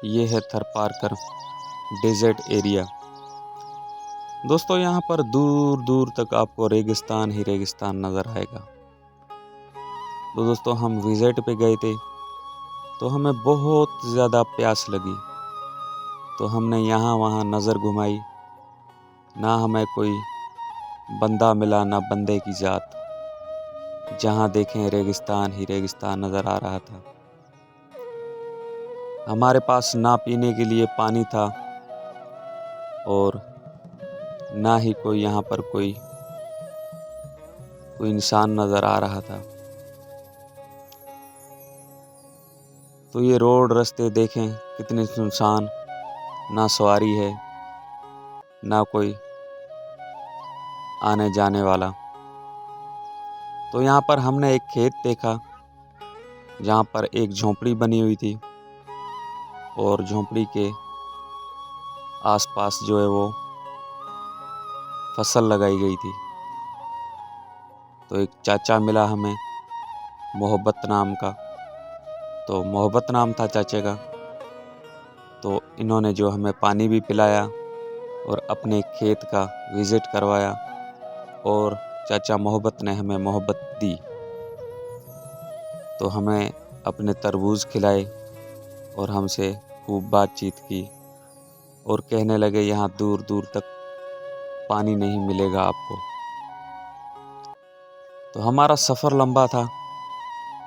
ये है Tharparkar desert area. दोस्तों यहाँ पर दूर दूर तक आपको रेगिस्तान ही रेगिस्तान नज़र आएगा। तो दोस्तों हम विजिट पे गए थे तो हमें बहुत ज़्यादा प्यास लगी, तो हमने यहाँ वहाँ नज़र घुमाई। ना हमें कोई बंदा मिला ना बंदे की जात, जहाँ देखें रेगिस्तान ही रेगिस्तान नज़र आ रहा था। हमारे पास ना पीने के लिए पानी था और ना ही कोई यहाँ पर कोई इंसान नज़र आ रहा था। तो ये रोड रास्ते देखें कितने सुनसान, ना सवारी है ना कोई आने जाने वाला। तो यहाँ पर हमने एक खेत देखा जहाँ पर एक झोंपड़ी बनी हुई थी और झोंपड़ी के आसपास जो है वो फसल लगाई गई थी। तो एक चाचा मिला हमें, मोहब्बत नाम का। तो मोहब्बत नाम था चाचे का। तो इन्होंने जो हमें पानी भी पिलाया और अपने खेत का विज़िट करवाया और चाचा मोहब्बत ने हमें मोहब्बत दी। तो हमें अपने तरबूज खिलाए और हमसे खूब बातचीत की और कहने लगे यहाँ दूर दूर तक पानी नहीं मिलेगा आपको। तो हमारा सफ़र लंबा था,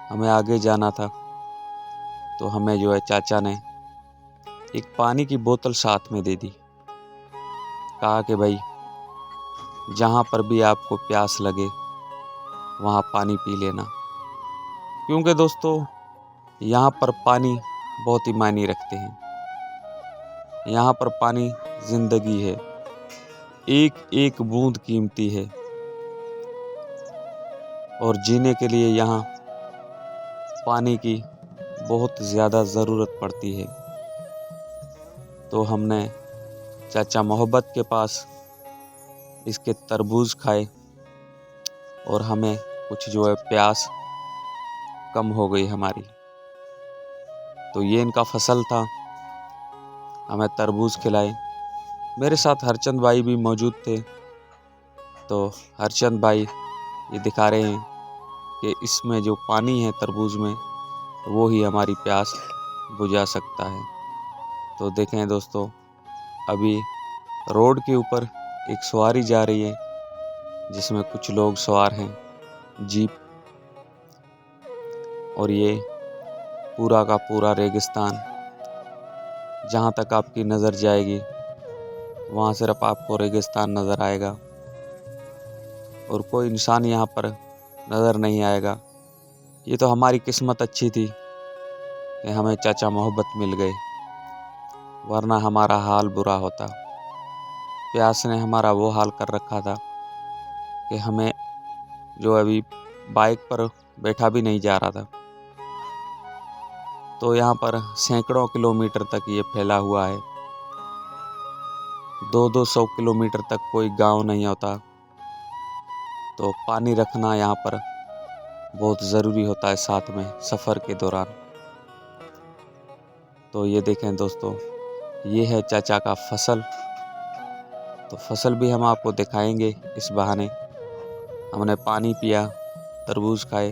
हमें आगे जाना था। तो हमें जो है चाचा ने एक पानी की बोतल साथ में दे दी। कहा कि भाई जहाँ पर भी आपको प्यास लगे वहाँ पानी पी लेना, क्योंकि दोस्तों यहाँ पर पानी बहुत ही मायने रखते हैं। यहाँ पर पानी जिंदगी है, एक एक बूंद कीमती है और जीने के लिए यहाँ पानी की बहुत ज़्यादा ज़रूरत पड़ती है। तो हमने चाचा मोहब्बत के पास इसके तरबूज खाए और हमें कुछ जो है प्यास कम हो गई हमारी। तो ये इनका फसल था, हमें तरबूज खिलाए। मेरे साथ हरचंद भाई भी मौजूद थे। तो हरचंद भाई ये दिखा रहे हैं कि इसमें जो पानी है तरबूज में वो ही हमारी प्यास बुझा सकता है। तो देखें दोस्तों, अभी रोड के ऊपर एक सवारी जा रही है जिसमें कुछ लोग सवार हैं, जीप। और ये पूरा का पूरा रेगिस्तान, जहाँ तक आपकी नज़र जाएगी वहाँ सिर्फ आपको रेगिस्तान नज़र आएगा और कोई इंसान यहाँ पर नज़र नहीं आएगा। ये तो हमारी किस्मत अच्छी थी कि हमें चाचा मोहब्बत मिल गए, वरना हमारा हाल बुरा होता। प्यास ने हमारा वो हाल कर रखा था कि हमें जो अभी बाइक पर बैठा भी नहीं जा रहा था। तो यहाँ पर सैकड़ों किलोमीटर तक ये फैला हुआ है, 200 किलोमीटर तक कोई गांव नहीं होता। तो पानी रखना यहाँ पर बहुत ज़रूरी होता है साथ में सफ़र के दौरान। तो ये देखें दोस्तों, ये है चाचा का फसल। तो फसल भी हम आपको दिखाएंगे इस बहाने। हमने पानी पिया, तरबूज खाए।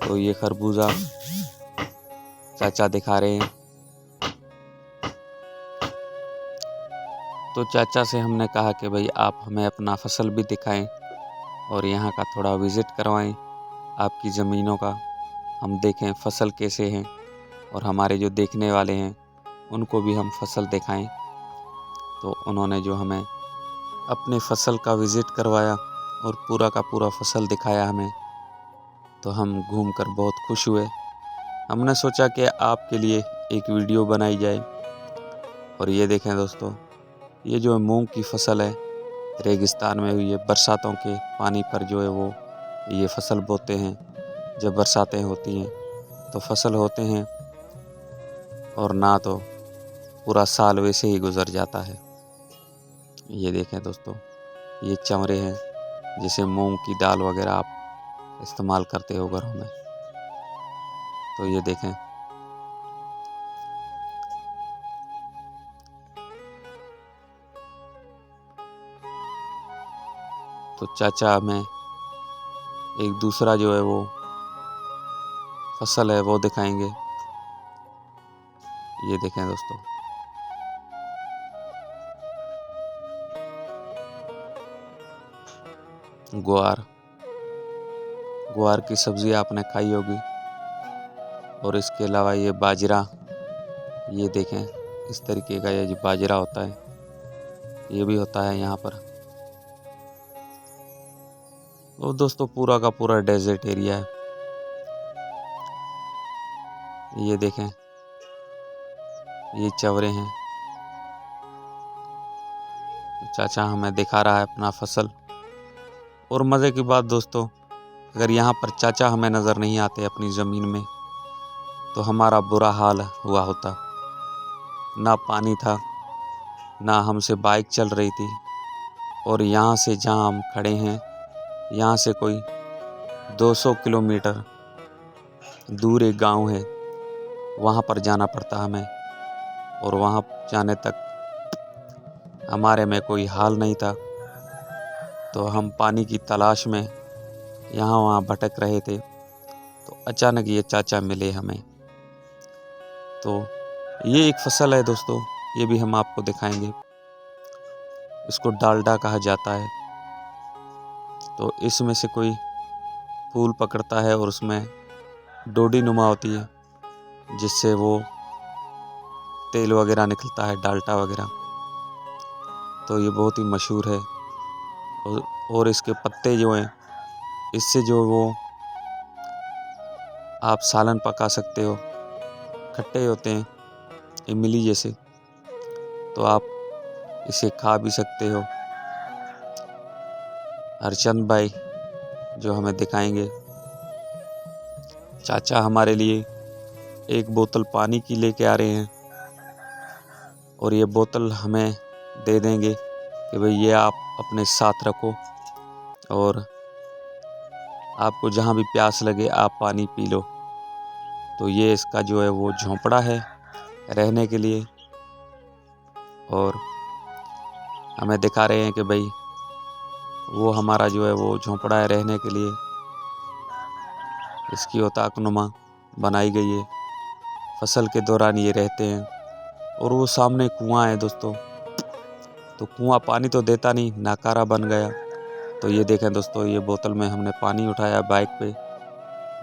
तो ये खरबूजा चाचा दिखा रहे हैं। तो चाचा से हमने कहा कि भाई आप हमें अपना फसल भी दिखाएं और यहाँ का थोड़ा विज़िट करवाएं, आपकी ज़मीनों का हम देखें फसल कैसे हैं और हमारे जो देखने वाले हैं उनको भी हम फसल दिखाएं। तो उन्होंने जो हमें अपने फसल का विज़िट करवाया और पूरा का पूरा फसल दिखाया हमें। तो हम घूमकर बहुत खुश हुए। हमने सोचा कि आपके लिए एक वीडियो बनाई जाए। और ये देखें दोस्तों, ये जो मूंग की फसल है रेगिस्तान में हुई है। बरसातों के पानी पर जो है वो ये फसल बोते हैं। जब बरसातें होती हैं तो फसल होते हैं और ना तो पूरा साल वैसे ही गुजर जाता है। ये देखें दोस्तों, ये चमड़े हैं जिसे मूंग की दाल वगैरह आप इस्तेमाल करते हो घरों में। तो ये देखें, तो चाचा हमें एक दूसरा जो है वो फसल है वो दिखाएंगे। ये देखें दोस्तों, ग्वार की सब्जी आपने खाई होगी। और इसके अलावा ये बाजरा, ये देखें इस तरीके का ये जो बाजरा होता है ये भी होता है यहाँ पर। और दोस्तों पूरा का पूरा डेजर्ट एरिया है। ये देखें ये चवरे हैं। चाचा हमें दिखा रहा है अपना फसल। और मज़े की बात दोस्तों, अगर यहाँ पर चाचा हमें नज़र नहीं आते अपनी ज़मीन में तो हमारा बुरा हाल हुआ होता। ना पानी था, ना हमसे बाइक चल रही थी। और यहाँ से जहाँ हम खड़े हैं, यहाँ से कोई 200 किलोमीटर दूर एक गांव है, वहाँ पर जाना पड़ता हमें। और वहाँ जाने तक हमारे में कोई हाल नहीं था। तो हम पानी की तलाश में यहाँ वहाँ भटक रहे थे। तो अचानक ये चाचा मिले हमें। तो ये एक फसल है दोस्तों, ये भी हम आपको दिखाएंगे। इसको डालडा कहा जाता है। तो इसमें से कोई फूल पकड़ता है और उसमें डोडी नुमा होती है, जिससे वो तेल वगैरह निकलता है, डालडा वगैरह। तो ये बहुत ही मशहूर है। और इसके पत्ते जो हैं, इससे जो वो आप सालन पका सकते हो, खट्टे होते हैं इमली जैसे, तो आप इसे खा भी सकते हो। हरचंद भाई जो हमें दिखाएंगे, चाचा हमारे लिए एक बोतल पानी की लेके आ रहे हैं। और ये बोतल हमें दे देंगे कि भाई ये आप अपने साथ रखो, और आपको जहाँ भी प्यास लगे आप पानी पी लो। तो ये इसका जो है वो झोंपड़ा है रहने के लिए। और हमें दिखा रहे हैं कि भाई वो हमारा जो है वो झोंपड़ा है रहने के लिए। इसकी औताकनुमा बनाई गई है। फसल के दौरान ये रहते हैं। और वो सामने कुआं है दोस्तों, तो कुआं पानी तो देता नहीं, नाकारा बन गया। तो ये देखें दोस्तों, ये बोतल में हमने पानी उठाया बाइक पे।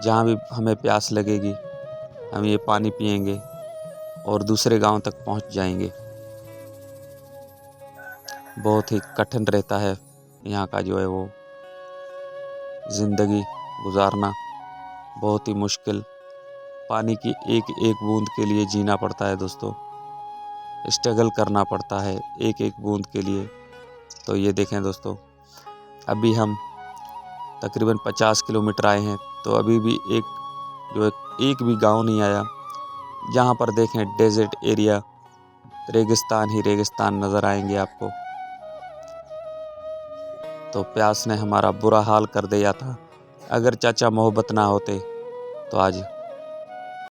जहाँ भी हमें प्यास लगेगी हम ये पानी पिएंगे और दूसरे गांव तक पहुंच जाएंगे। बहुत ही कठिन रहता है यहाँ का जो है वो ज़िंदगी गुजारना, बहुत ही मुश्किल। पानी की एक एक बूंद के लिए जीना पड़ता है दोस्तों, स्ट्रगल करना पड़ता है एक एक बूंद के लिए। तो ये देखें दोस्तों, अभी हम तकरीबन 50 किलोमीटर आए हैं, तो अभी भी एक भी गांव नहीं आया। जहाँ पर देखें डेजर्ट एरिया, रेगिस्तान ही रेगिस्तान नज़र आएंगे आपको। तो प्यास ने हमारा बुरा हाल कर दिया था। अगर चाचा मोहब्बत ना होते तो आज